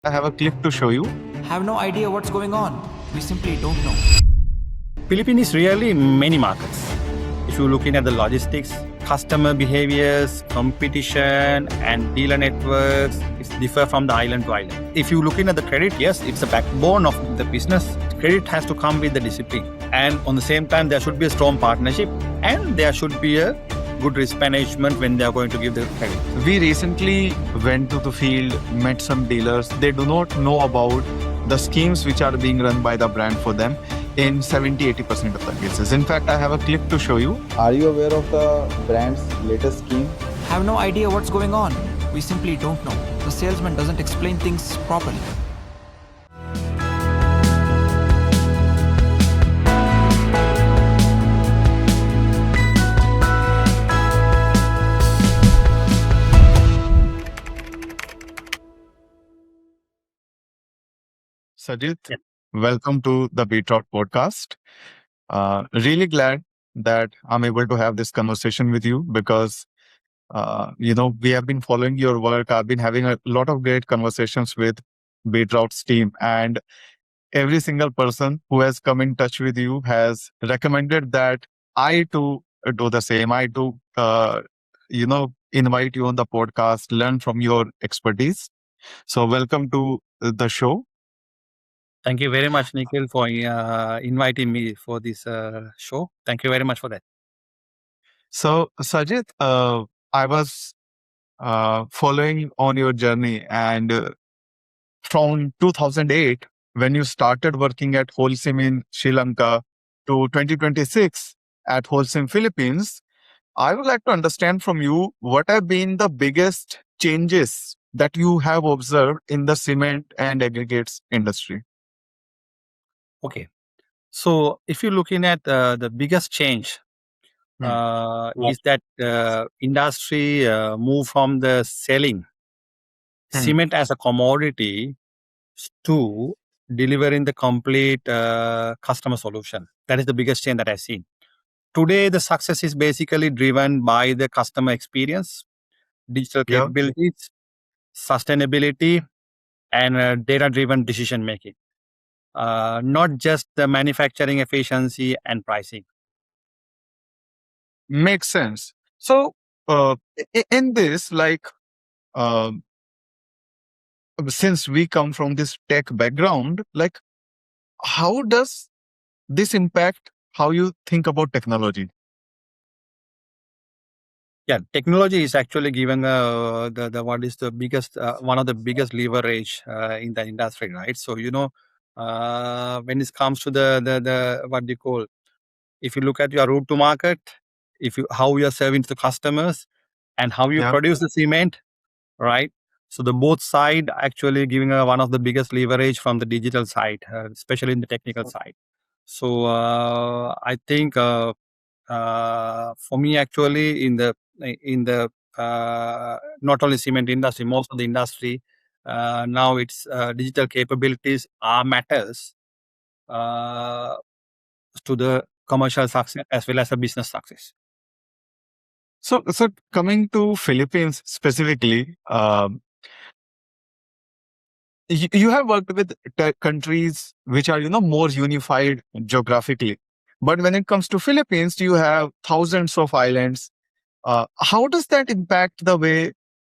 I have a clip to show you. Have no idea what's going on. We simply don't know. Philippines is really many markets. If you're looking at the logistics, customer behaviors, competition, and dealer networks, it's differ from the island to island. If you're looking at the credit, yes, it's the backbone of the business. Credit has to come with the discipline. And on the same time, there should be a strong partnership and there should be a good risk management when they are going to give the credit. We recently went to the field, met some dealers. They do not know about the schemes which are being run by the brand for them in 70-80% of the cases. In fact, I have a clip to show you. Are you aware of the brand's latest scheme? Have no idea what's going on. We simply don't know. The salesman doesn't explain things properly. Sajith, Yeah. welcome to the BeatRoute Podcast. Really glad that I'm able to have this conversation with you because, we have been following your work. I've been having a lot of great conversations with BeatRoute's team, and every single person who has come in touch with you has recommended that I too do the same. I too, invite you on the podcast, learn from your expertise. So welcome to the show. Thank you very much, Nikhil, for inviting me for this show. Thank you very much for that. So, Sajid, I was following on your journey, and from 2008, when you started working at Holcim in Sri Lanka, to 2026 at Holcim Philippines, I would like to understand from you what have been the biggest changes that you have observed in the cement and aggregates industry. Okay. So if you're looking at the biggest change is that industry move from the selling cement as a commodity to delivering the complete customer solution. That is the biggest change that I've seen. Today, the success is basically driven by the customer experience, digital Yeah. capabilities, sustainability, and data-driven decision making. Not just the manufacturing efficiency and pricing. Makes sense. So, in this, since we come from this tech background, how does this impact how you think about technology? Yeah, technology is actually giving the what is the biggest one of the biggest leverage in the industry, right? So when it comes to the what do you call, if you look at your route to market, if you how you are serving to the customers, and how you Yeah. produce the cement, right? So the both side actually giving one of the biggest leverage from the digital side, especially in the technical side. So I think for me actually in the not only cement industry, most of the industry now it's digital capabilities are matters to the commercial success as well as the business success. So coming to Philippines specifically, you have worked with countries which are more unified geographically, but when it comes to Philippines, you have thousands of islands. How does that impact the way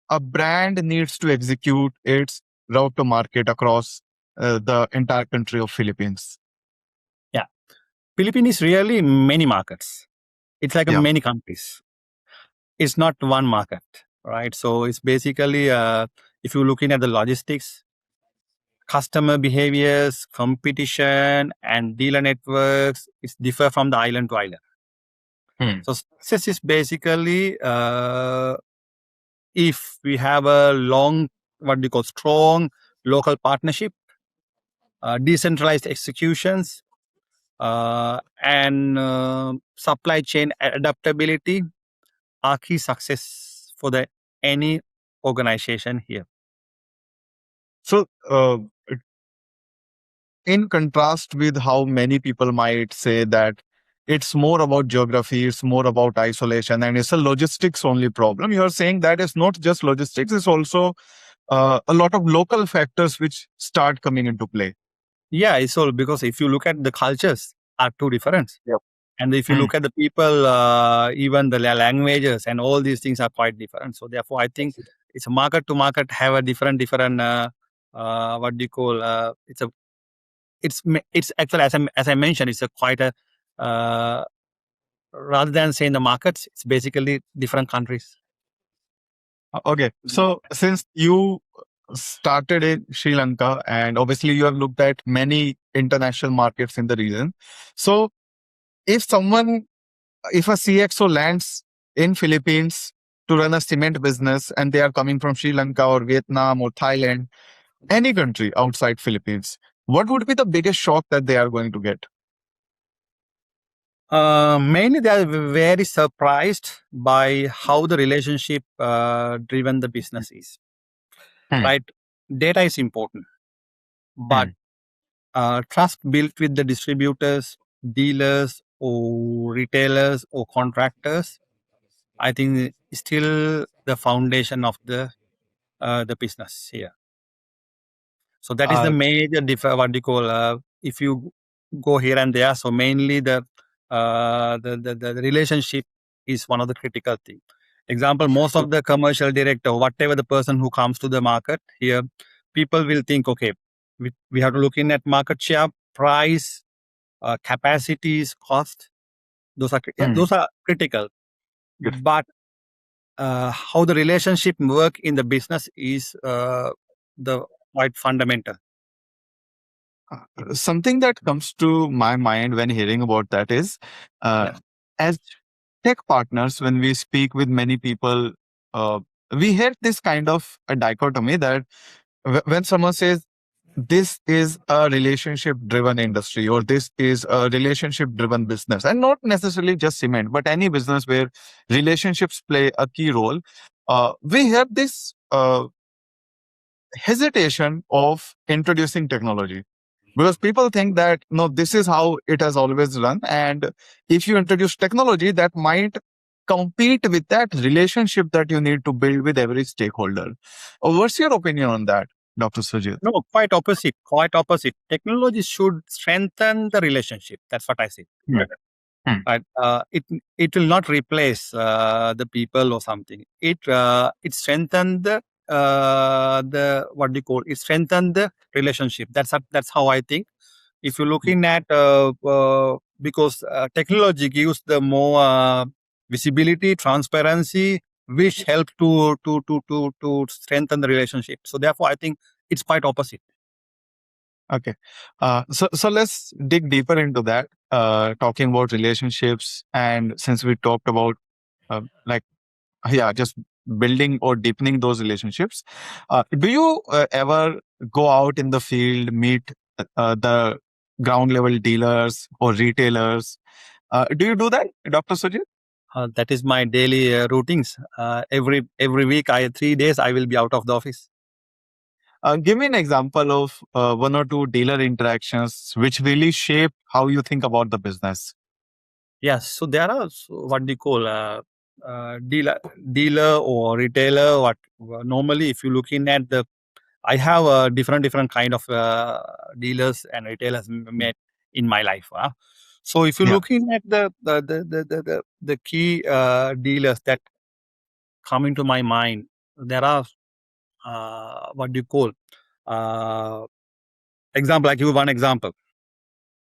a brand needs to execute its route to market across the entire country of Philippines? Yeah, Philippines is really many markets. It's like Yeah. many countries. It's not one market, right? So it's basically if you're looking at the logistics, customer behaviors, competition, and dealer networks, it's differ from the island to island. So success is basically if we have a long, what we call strong local partnership, decentralized executions, and supply chain adaptability are key success for the any organization here. So, in contrast with how many people might say that it's more about geography, it's more about isolation, and it's a logistics only problem, you're saying that it's not just logistics, it's also a lot of local factors which start coming into play. Yeah, it's all because if you look at the cultures are too different. Yep. And if you Hmm. look at the people, even the languages and all these things are quite different. So therefore, I think it's a market to market have a different, what do you call, it's actually, as I mentioned, it's a quite a, rather than saying the markets, it's basically different countries. Okay. So since you started in Sri Lanka and obviously you have looked at many international markets in the region. So if a CXO lands in Philippines to run a cement business and they are coming from Sri Lanka or Vietnam or Thailand, any country outside Philippines, what would be the biggest shock that they are going to get? Mainly, they are very surprised by how the relationship driven the business is. Right? Data is important, but trust built with the distributors, dealers, or retailers or contractors, I think is still the foundation of the business here. So that is the major what do you call, if you go here and there. So mainly the relationship is one of the critical things. Example, most of the commercial director, whatever the person who comes to the market here, people will think, okay, we have to look in at market share, price, capacities, cost. Those are critical. Yes. But how the relationship work in the business is the quite fundamental. Something that comes to my mind when hearing about that is, as tech partners, when we speak with many people, we hear this kind of a dichotomy that when someone says this is a relationship driven industry or this is a relationship driven business, and not necessarily just cement, but any business where relationships play a key role, we have this hesitation of introducing technology because people think that no, this is how it has always run, and if you introduce technology that might compete with that relationship that you need to build with every stakeholder. What's your opinion on that, Dr. Sujit? No, quite opposite. Quite opposite. Technology should strengthen the relationship. That's what I say. But it will not replace the people or something. It strengthen the what do you call? It strengthen the relationship. That's how I think. If you're looking at because technology gives the more visibility, transparency, which help to strengthen the relationship. So therefore, I think it's quite opposite. Okay. So let's dig deeper into that, talking about relationships. And since we talked about just building or deepening those relationships, do you ever go out in the field, meet the ground level dealers or retailers? Do you do that, Dr. Sujit? That is my daily routines. Every week, 3 days, I will be out of the office. Give me an example of one or two dealer interactions which really shape how you think about the business. Yes, so there are what do you call dealer or retailer. What normally, if you looking at I have a different kind of dealers and retailers met in my life. So if you're looking at the key dealers that come into my mind, there are what do you call example. I give you one example.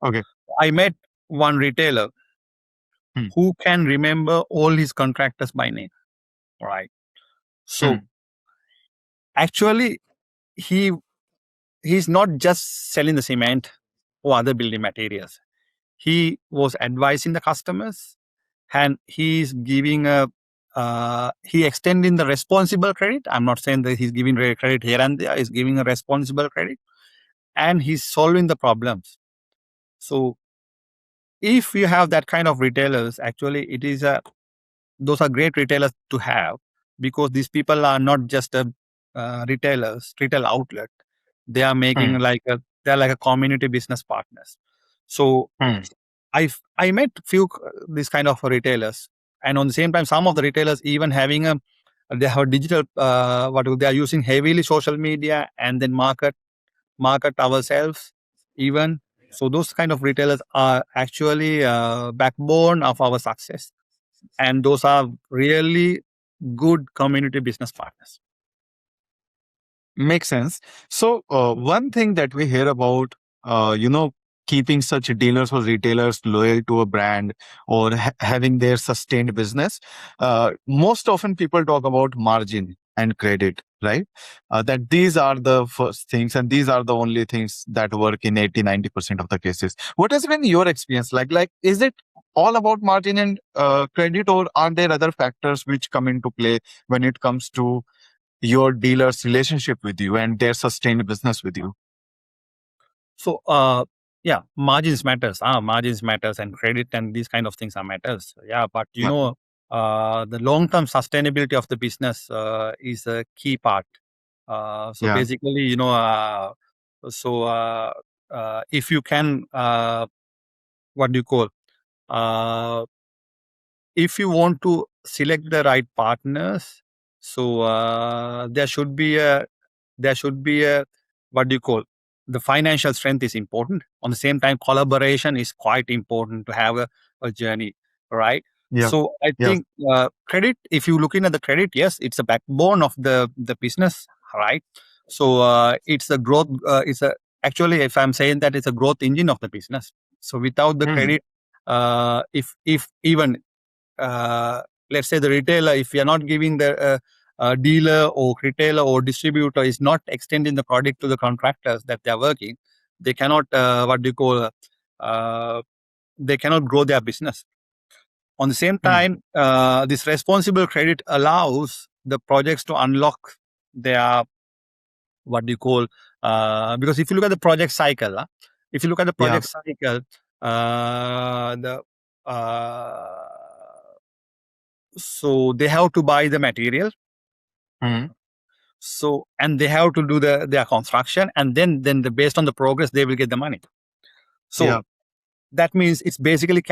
Okay. I met one retailer who can remember all his contractors by name. Right. So actually, he's not just selling the cement or other building materials. He was advising the customers, and he's giving he extending the responsible credit. I'm not saying that he's giving credit here and there. He's giving a responsible credit, and he's solving the problems. So if you have that kind of retailers, actually, those are great retailers to have, because these people are not just retail outlet. They are making they're like a community business partners. So I met few these kind of retailers, and on the same time, some of the retailers even having They have digital. They are using heavily social media and then market ourselves even. So those kind of retailers are actually backbone of our success, and those are really good community business partners. Makes sense. So, one thing that we hear about, keeping such dealers or retailers loyal to a brand or having their sustained business, most often people talk about margin and credit, right? That these are the first things and these are the only things that work in 80-90% of the cases. What has been your experience like? Like, is it all about margin and credit, or are there other factors which come into play when it comes to your dealer's relationship with you and their sustained business with you? So, yeah, margins matters. Margins matters, and credit and these kind of things are matters. Yeah, but Yeah. the long-term sustainability of the business is a key part. So Yeah. basically, if you can, what do you call? Uh, if you want to select the right partners, so there should be a, what do you call, the financial strength is important. On the same time, collaboration is quite important to have a journey, right? Yeah. So I Yeah. think credit, if you looking at the credit, yes, it's a backbone of the business, right? So it's a growth, it's a, actually, if I'm saying that, it's a growth engine of the business. So without the Hmm. credit, if even let's say the retailer, if we are not giving the dealer or retailer or distributor is not extending the product to the contractors that they are working, they cannot, they cannot grow their business. On the same Hmm. time, this responsible credit allows the projects to unlock their, because if you look at the project cycle, if you look at the Yeah. project cycle, the so they have to buy the material, Hmm. so and they have to do their construction, and then based on the progress they will get the money. So Yeah. that means it's basically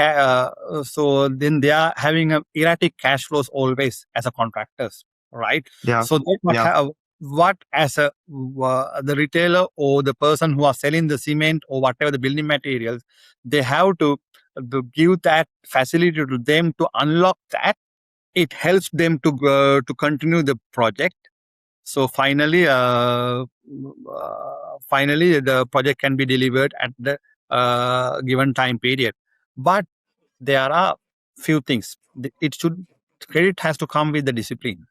so then they are having a erratic cash flows always as a contractors, right? Yeah. So that Yeah. what as a the retailer or the person who are selling the cement or whatever the building materials, they have to give that facility to them to unlock that. It helps them to continue the project. So finally, the project can be delivered at the given time period. But there are few things. It should, credit has to come with the discipline,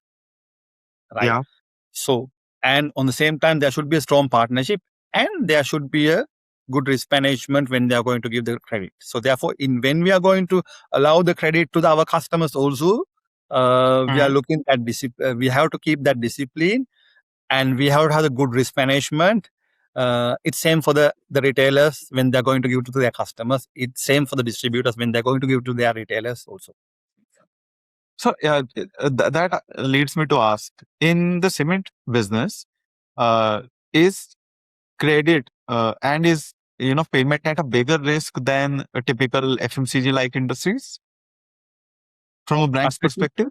right? Yeah. So, and on the same time, there should be a strong partnership, and there should be a good risk management when they are going to give the credit. So, therefore, when we are going to allow the credit to our customers also, we are Hmm. looking at we have to keep that discipline, and we have to have a good risk management. It's same for the retailers when they're going to give to their customers. It's same for the distributors when they're going to give to their retailers also. So, that leads me to ask, in the cement business, is credit and is payment at a bigger risk than a typical FMCG like industries from a brand's Especially, perspective?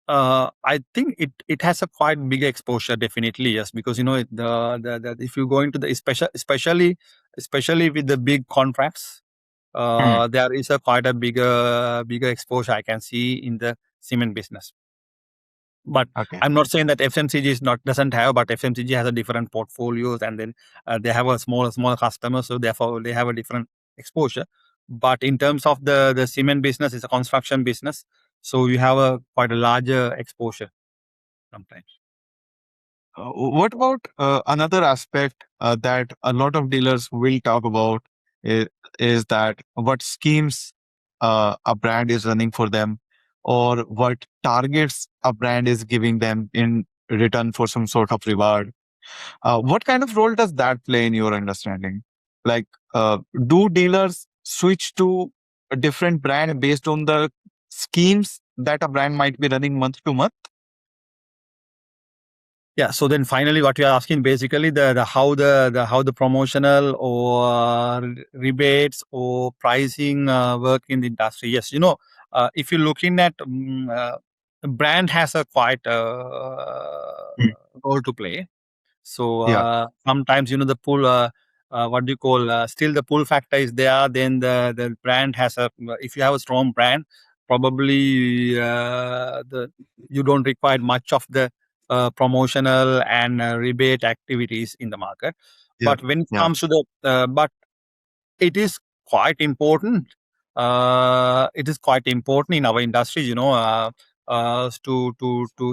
I think it has a quite big exposure, definitely, yes, because the if you go into the especially with the big contracts, Hmm. there is a quite a bigger exposure I can see in the cement business. But Okay. I'm not saying that FMCG doesn't have, but FMCG has a different portfolios, and then they have a small customer, so therefore they have a different exposure. But in terms of the cement business, it's a construction business, so you have a quite a larger exposure sometimes. What about another aspect that a lot of dealers will talk about is that what schemes a brand is running for them, or what targets a brand is giving them in return for some sort of reward. What kind of role does that play in your understanding? Like, do dealers switch to a different brand based on the schemes that a brand might be running month to month? Yeah. So then finally, what you are asking basically the how the promotional or rebates or pricing work in the industry. Yes, if you're looking at brand has a quite Mm. role to play. So Yeah. sometimes the pull, what do you call? Still the pull factor is there. Then the brand has a. If you have a strong brand, probably the you don't require much of the promotional and rebate activities in the market. Yeah. But when it Yeah. comes to the but it is quite important. It is quite important in our industry, to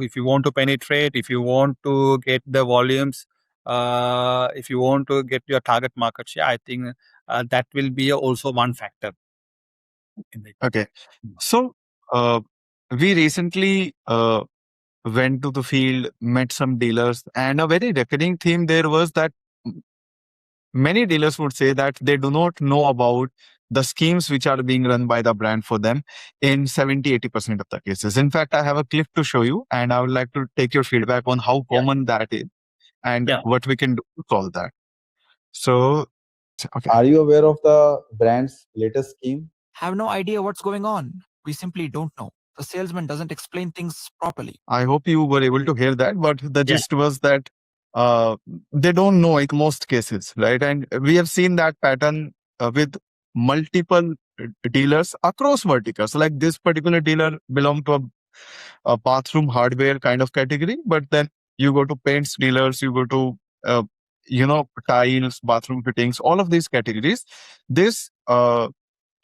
if you want to penetrate, if you want to get the volumes, if you want to get your target market share, I think that will be also one factor in the. Okay. So we recently went to the field, met some dealers, and a very recurring theme there was that many dealers would say that they do not know about the schemes which are being run by the brand for them in 70-80% of the cases. In fact, I have a clip to show you, and I would like to take your feedback on how Yeah. common that is and Yeah. what we can do to solve that. So, okay. Are you aware of the brand's latest scheme? Have no idea what's going on. We simply don't know. The salesman doesn't explain things properly. I hope you were able to hear that, but the Yeah. gist was that uh, they don't know in most cases, right? And we have seen that pattern with multiple dealers across verticals. Like this particular dealer belonged to a bathroom hardware kind of category, but then you go to paints dealers, you go to tiles, bathroom fittings, all of these categories. This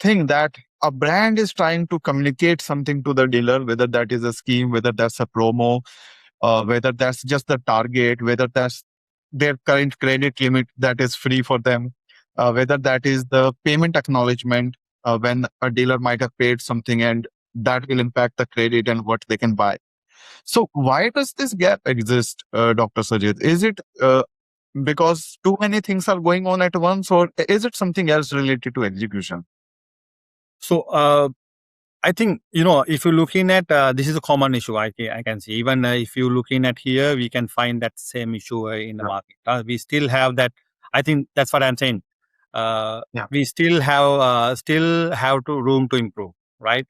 thing that a brand is trying to communicate something to the dealer, whether that is a scheme, whether that's a promo, whether that's just the target, whether that's their current credit limit that is free for them, whether that is the payment acknowledgement when a dealer might have paid something and that will impact the credit and what they can buy. So why does this gap exist, Dr. Sajid? Is it because too many things are going on at once, or is it something else related to execution? So I think if you're looking at this is a common issue. I can see even if you're looking at here, we can find that same issue in the Yeah. market. We still have that. I think that's what I'm saying. Yeah. We still have to room to improve, right?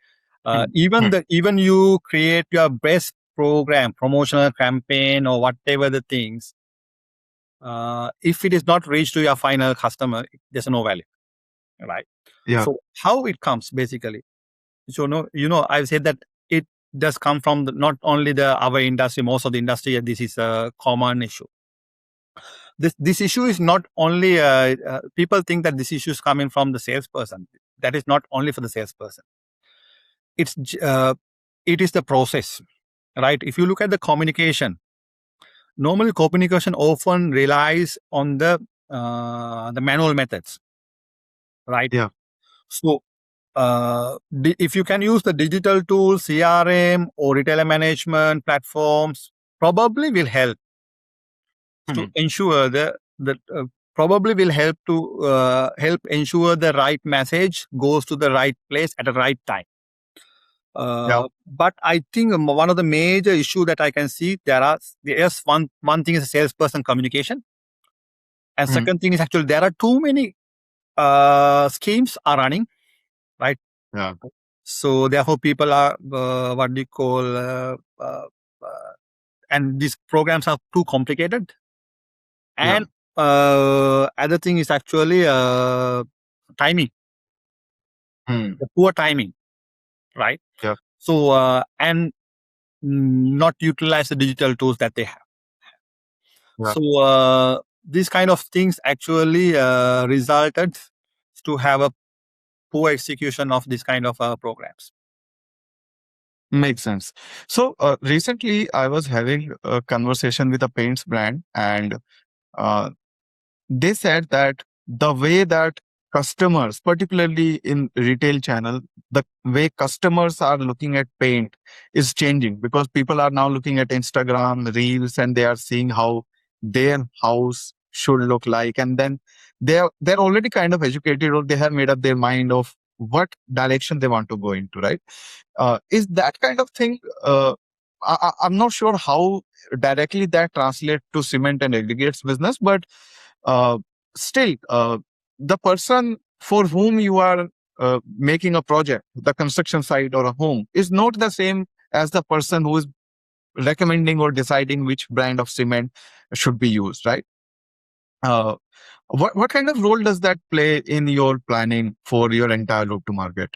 Hmm. Even you create your best program, promotional campaign, or whatever the things, if it is not reached to your final customer, there's no value, right? Yeah. So how it comes basically. So I've said that it does come from not only our industry, most of the industry. This is a common issue. This issue is not only people think that this issue is coming from the salesperson. That is not only for the salesperson. It is the process, right? If you look at the communication, normally communication often relies on the manual methods, right? Yeah. So if you can use the digital tools, CRM or retailer management platforms, probably will help to ensure that probably will help to help ensure the right message goes to the right place at the right time. But I think one of the major issue that I can see there's one thing is salesperson communication, and second thing is actually there are too many schemes are running, right? Yeah. So therefore, people are what do you call, and these programs are too complicated. And other thing is actually timing, the poor timing, right? Yeah. So and not utilize the digital tools that they have. Yeah. So these kind of things actually resulted to have a poor execution of this kind of programs. Makes sense. So recently, I was having a conversation with a paints brand, and they said that the way that customers, particularly in retail channel, the way customers are looking at paint is changing because people are now looking at Instagram reels and they are seeing how their house should look like, and then they're already kind of educated or they have made up their mind of what direction they want to go into, right? Is that kind of thing? I'm not sure how directly that translates to cement and aggregates business, but uh, still, the person for whom you are making a project, the construction site or a home, is not the same as the person who is recommending or deciding which brand of cement should be used, right? Uh, what kind of role does that play in your planning for your entire route to market?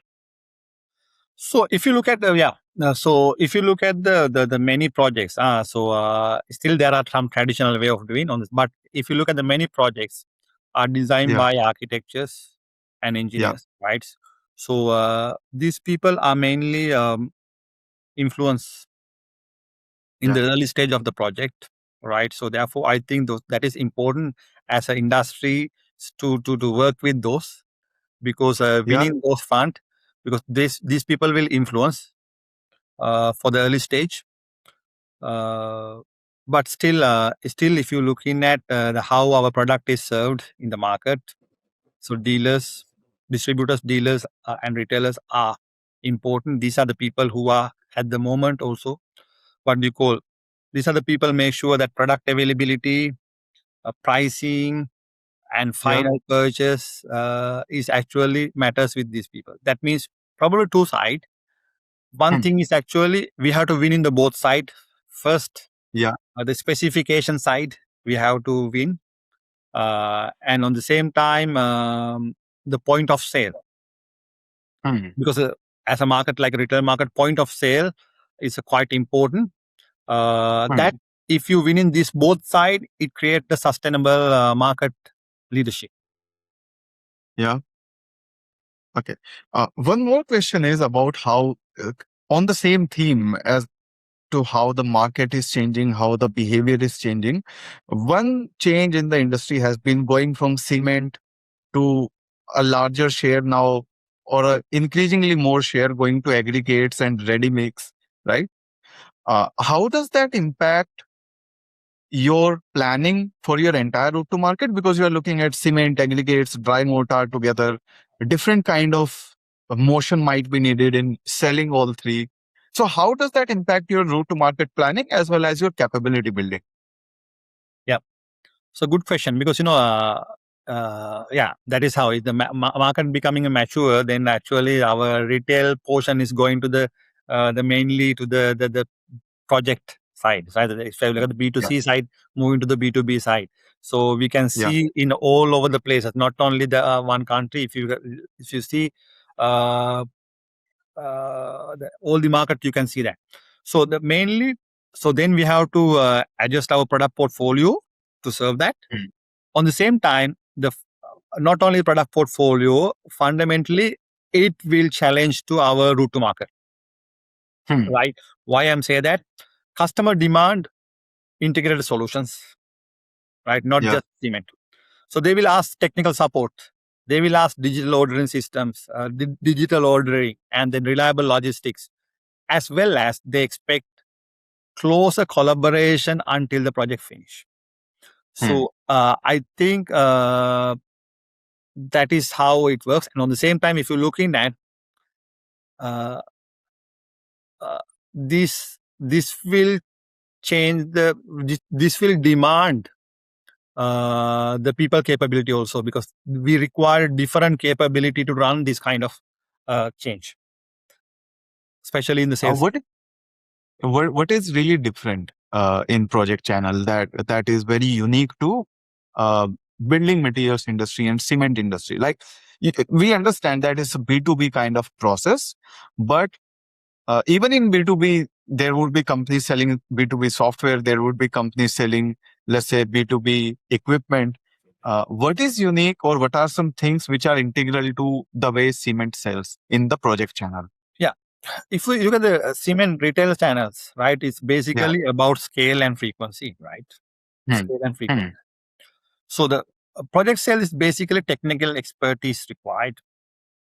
So if you look at so if you look at the many projects, still there are some traditional way of doing on this, but if you look at the many projects are designed Yeah, by architects and yeah, engineers, right? So these people are mainly influence in yeah, the early stage of the project, right? So therefore, I think that is important as an industry to work with those, because yeah. winning those fund, because these people will influence for the early stage. Uh, but still, if you looking at how our product is served in the market, so dealers, distributors, dealers, and retailers are important. These are the people who are at the moment also what we call. These are the people make sure that product availability, pricing, and Yeah. final purchase is actually matters with these people. That means probably two sides. One Hmm. thing is actually we have to win in the both side. First, Yeah. the specification side we have to win, and on the same time the point of sale, Hmm. because as a market like retail market, point of sale is quite important. Hmm. That if you win in this both side, it creates the sustainable market leadership. Yeah. Okay. One more question is about how, on the same theme as to how the market is changing, how the behavior is changing. One change in the industry has been going from cement to a larger share now, or a increasingly more share going to aggregates and ready mix, right? How does that impact your planning for your entire route to market? Because you are looking at cement, aggregates, dry mortar together. A different kind of motion might be needed in selling all three. So how does that impact your route to market planning as well as your capability building? Yeah. So good question, because that is how the market becoming mature. Then actually our retail portion is going to the mainly to the project side. Right? If I look at the Yeah, B2C side, moving to the B2B side. So we can yeah, see in all over the places, not only the one country. If you see uh, all the market, you can see that. So the mainly, so then we have to adjust our product portfolio to serve that. mm, On the same time, not only product portfolio, fundamentally it will challenge to our route to market, hmm, right? Why I'm saying that? Customer demand integrated solutions, right? Not yeah, just cement. So they will ask technical support. They will ask digital ordering systems, digital ordering, and then reliable logistics, as well as they expect closer collaboration until the project finish. hmm, So I think that is how it works. And on the same time, if you're looking at uh, uh, this will change this will demand the people capability also, because we require different capability to run this kind of change, especially in the Uh, sales. what what is really different in project channel that is very unique to uh, building materials industry and cement industry? Like, we understand that it's a B2B kind of process, but even in B2B, there would be companies selling B2B software. There would be companies selling, let's say, B2B equipment. What is unique, or what are some things which are integral to the way cement sells in the project channel? Yeah. If we look at the cement retail channels, right, it's Yeah. basically about scale and frequency, right? Hmm. Scale and Hmm. frequency. So the project sale is basically technical expertise required,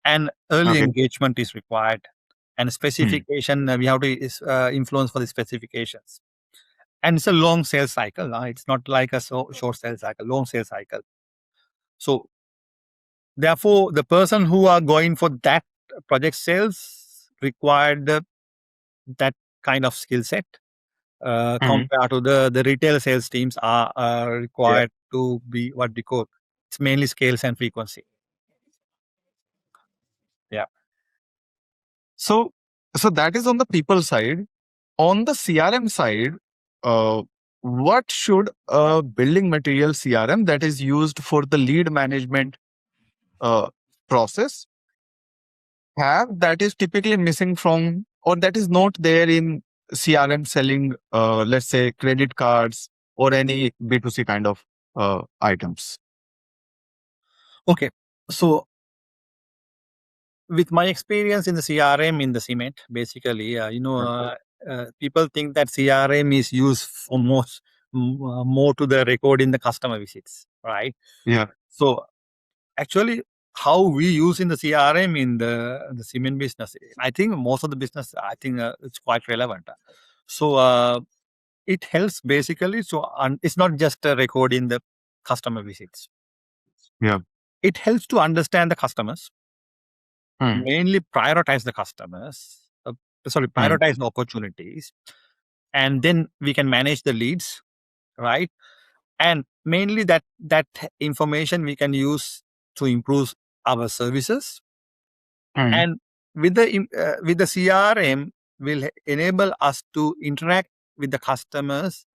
and early Okay. engagement is required, and Hmm. specification we have to influence for the specifications. And it's a long sales cycle. It's not like a short sales cycle, long sales cycle. So therefore, the person who are going for that project sales required that kind of skill set Hmm. compared to the retail sales teams are Yeah. required to be what we call, it's mainly scales and frequency. Yeah. So, so that is on the people side. on the CRM side, uh, what should a building material CRM that is used for the lead management process have that is typically missing from, or that is not there in CRM selling, let's say credit cards or any B2C kind of items? Okay. So with my experience in the CRM in the cement, basically, people think that CRM is used for more to the record in the customer visits, right? Yeah. So actually, how we use in the CRM in the cement business, I think most of the business, I think it's quite relevant. So it helps basically. So it's not just a record in the customer visits. Yeah. It helps to understand the customers, mainly prioritize the customers, prioritize the opportunities, and then we can manage the leads, right? And mainly that information we can use to improve our services. And with the CRM will enable us to interact with the customers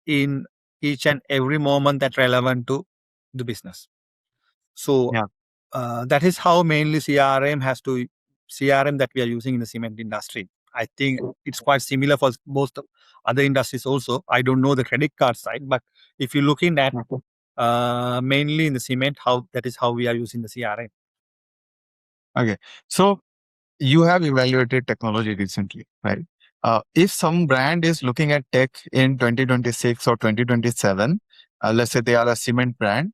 in each and every moment that relevant to the business. So Yeah. that is how mainly CRM that we are using in the cement industry. I think it's quite similar for most other industries also. I don't know the credit card side, but if you're looking at mainly in the cement, that is how we are using the CRM. Okay. So you have evaluated technology recently, right? If some brand is looking at tech in 2026 or 2027, let's say they are a cement brand,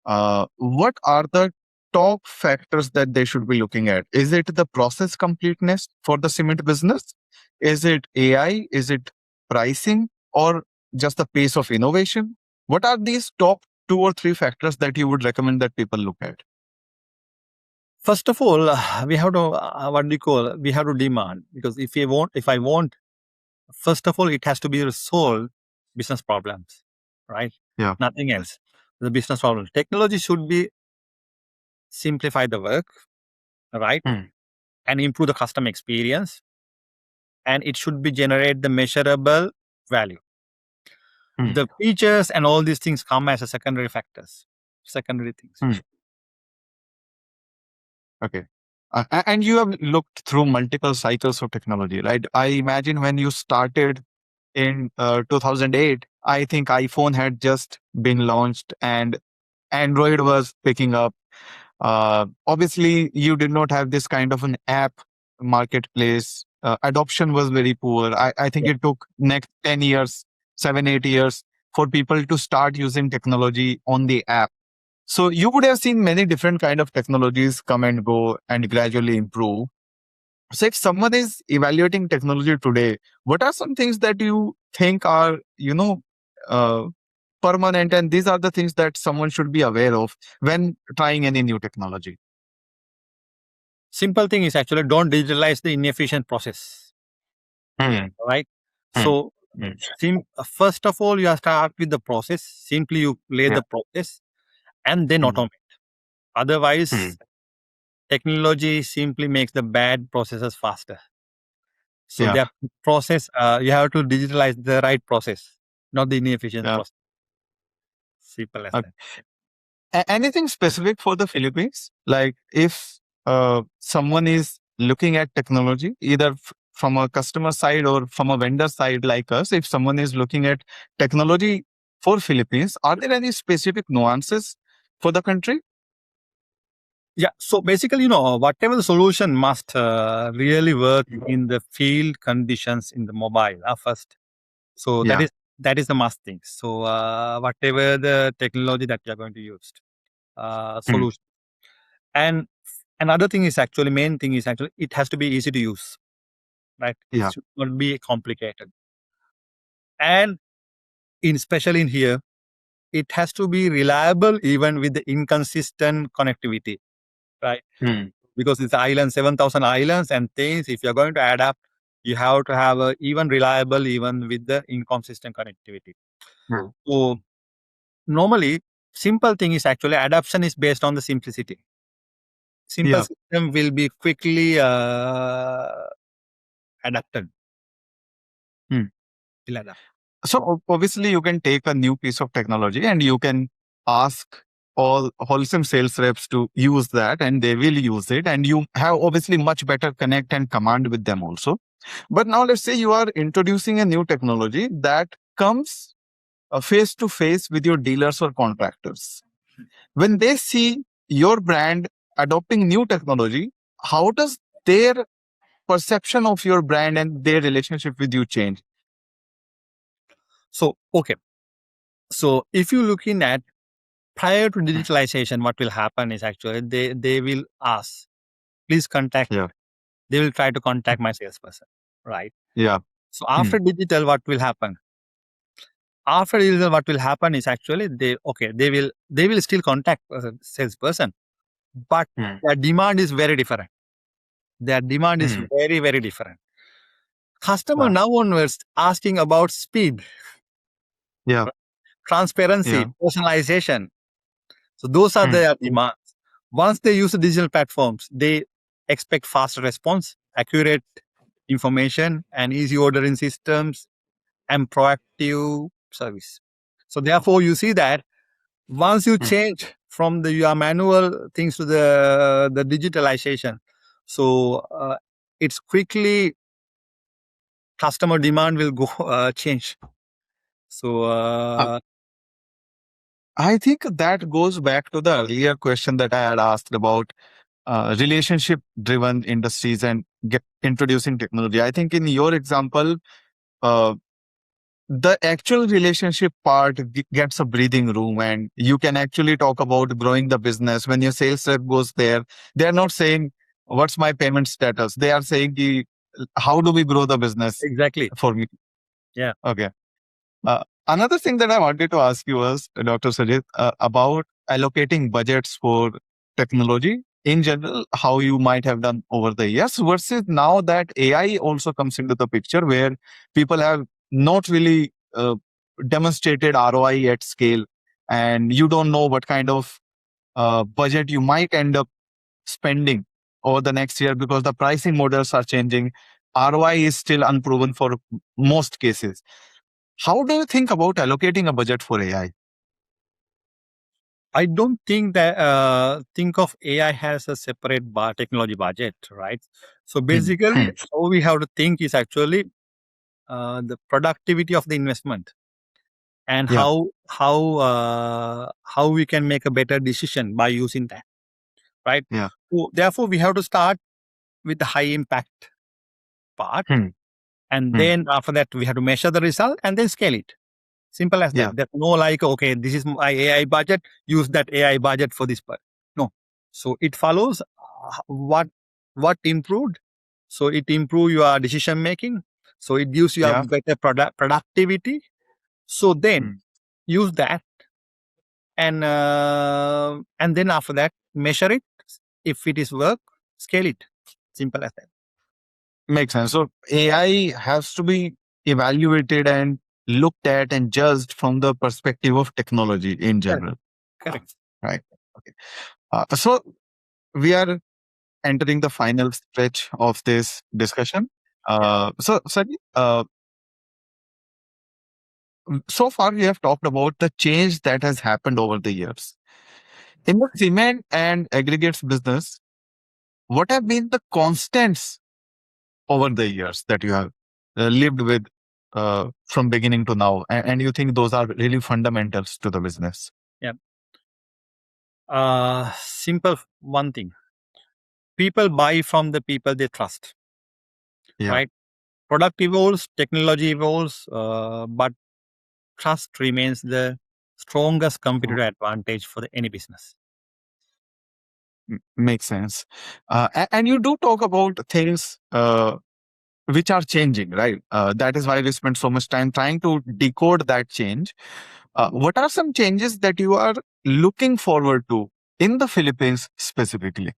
what are the top factors that they should be looking at? Is it the process completeness for the cement business? Is it AI? Is it pricing? Or just the pace of innovation? What are these top 2 or 3 factors that you would recommend that people look at? First of all, we have to we have to demand, because if I want, first of all, it has to be resolve business problems, right? Yeah. Nothing else. The business problem. Technology should be simplify the work, right? And improve the customer experience. And it should be generate the measurable value. The features and all these things come as a secondary things. Okay. And you have looked through multiple cycles of technology, right? I imagine when you started in 2008, I think iPhone had just been launched and Android was picking up. Obviously, you did not have this kind of an app marketplace. Adoption was very poor. I think it took next 10 years, 7, 8 years for people to start using technology on the app. So you would have seen many different kind of technologies come and go and gradually improve. So if someone is evaluating technology today, what are some things that you think are, permanent, and these are the things that someone should be aware of when trying any new technology? Simple thing is actually don't digitalize the inefficient process, right? So first of all, you have to start with the process. Simply you lay the process and then automate. Otherwise, technology simply makes the bad processes faster. So that process, you have to digitalize the right process, not the inefficient process. Simple as that. Anything specific for the Philippines? Like if someone is looking at technology, either from a customer side or from a vendor side like us, if someone is looking at technology for Philippines, are there any specific nuances for the country? Yeah. So basically, whatever the solution must really work in the field conditions in the mobile first. So that is the must thing. So whatever the technology that you are going to use, solution. And another thing is actually, main thing is actually, it has to be easy to use, right? It should not be complicated. And especially in here, it has to be reliable even with the inconsistent connectivity, right? Because it's island, 7,000 islands and things. If you're going to adapt, you have to have a even reliable, even with the inconsistent connectivity. So normally, simple thing is actually adaptation is based on the simplicity. Simple system will be quickly adapted. Hmm. Like that. So obviously, you can take a new piece of technology and you can ask all Holcim sales reps to use that, and they will use it. And you have obviously much better connect and command with them also. But now let's say you are introducing a new technology that comes face to face with your dealers or contractors. When they see your brand adopting new technology, how does their perception of your brand and their relationship with you change? So, okay. So if you looking at prior to digitalization, what will happen is actually they will ask, please contact. Yeah. They will try to contact my salesperson, right? Yeah. So after digital, what will happen? After digital, what will happen is actually they will still contact a salesperson, but their demand is very different. Their demand is very, very different. Customer Yeah. now onwards asking about speed, Yeah. transparency, Yeah. personalization. So those are their demands. Once they use the digital platforms, they expect faster response, accurate information, and easy ordering systems, and proactive service. So therefore, you see that once you change from the your manual things to the digitalization, so it's quickly customer demand will go change. So I think that goes back to the earlier question that I had asked about relationship driven industries and introducing technology. I think in your example, uh, the actual relationship part gets a breathing room, and you can actually talk about growing the business. When your sales rep goes there, they're not saying, "What's my payment status?" They are saying, "How do we grow the business exactly, for me?" yeah. Okay. Another thing that I wanted to ask you was, Dr. Sajid, about allocating budgets for technology in general, how you might have done over the years versus now that AI also comes into the picture where people have not really demonstrated ROI at scale, and you don't know what kind of budget you might end up spending over the next year because the pricing models are changing. ROI is still unproven for most cases. How do you think about allocating a budget for AI? I don't think that think of AI has a separate technology budget, right? So basically, all we have to think is actually the productivity of the investment and Yeah. how we can make a better decision by using that, right? Yeah. So therefore, we have to start with the high impact part, Hmm. and Hmm. then after that, we have to measure the result and then scale it. Simple as Yeah. that. There's no like, okay, this is my AI budget, use that AI budget for this part. No. So it follows what improved. So it improve your decision making. So it gives you a Yeah. better productivity. So then use that and then after that measure it. If it is work, scale it. Simple as that. Makes sense. So AI has to be evaluated and looked at and judged from the perspective of technology in general. Correct. Right. Okay. So we are entering the final stretch of this discussion. So, Sajid, so far we have talked about the change that has happened over the years. In the cement and aggregates business, what have been the constants over the years that you have lived with from beginning to now, and you think those are really fundamentals to the business? Yeah. Simple one thing. People buy from the people they trust. Yeah. Right. Product evolves, technology evolves, but trust remains the strongest competitive advantage for any business. Makes sense. And you do talk about things which are changing, right? That is why we spend so much time trying to decode that change. What are some changes that you are looking forward to in the Philippines specifically?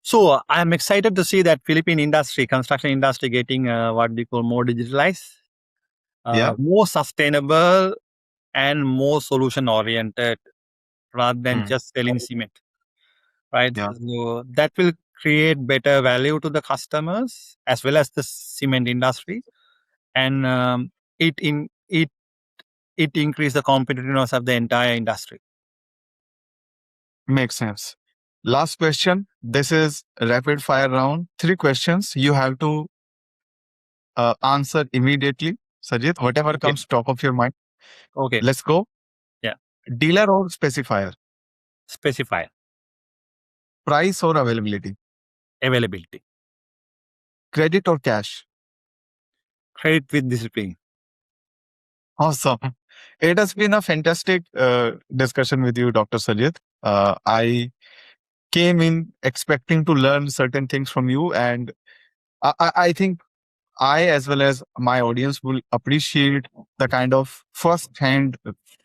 So I'm excited to see that Philippine industry, construction industry, getting what we call more digitalized, Yeah. more sustainable, and more solution oriented rather than just selling cement. Right. Yeah. So that will create better value to the customers as well as the cement industry. and it increase the competitiveness of the entire industry. Makes sense. Last question. This is rapid fire round. 3 questions. You have to answer immediately. Sajid, whatever Okay. comes top of your mind. Okay, Let's go. Yeah. Dealer or specifier? specify Price or availability? availability, Credit or cash? credit with discipline. Awesome. It has been a fantastic discussion with you, Dr. Sajid. I came in expecting to learn certain things from you, and I think I, as well as my audience, will appreciate the kind of first-hand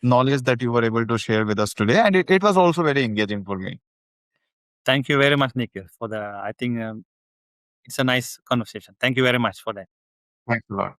knowledge that you were able to share with us today. And it was also very engaging for me. Thank you very much, Nikhil, for the. I think it's a nice conversation. Thank you very much for that. Thanks a lot.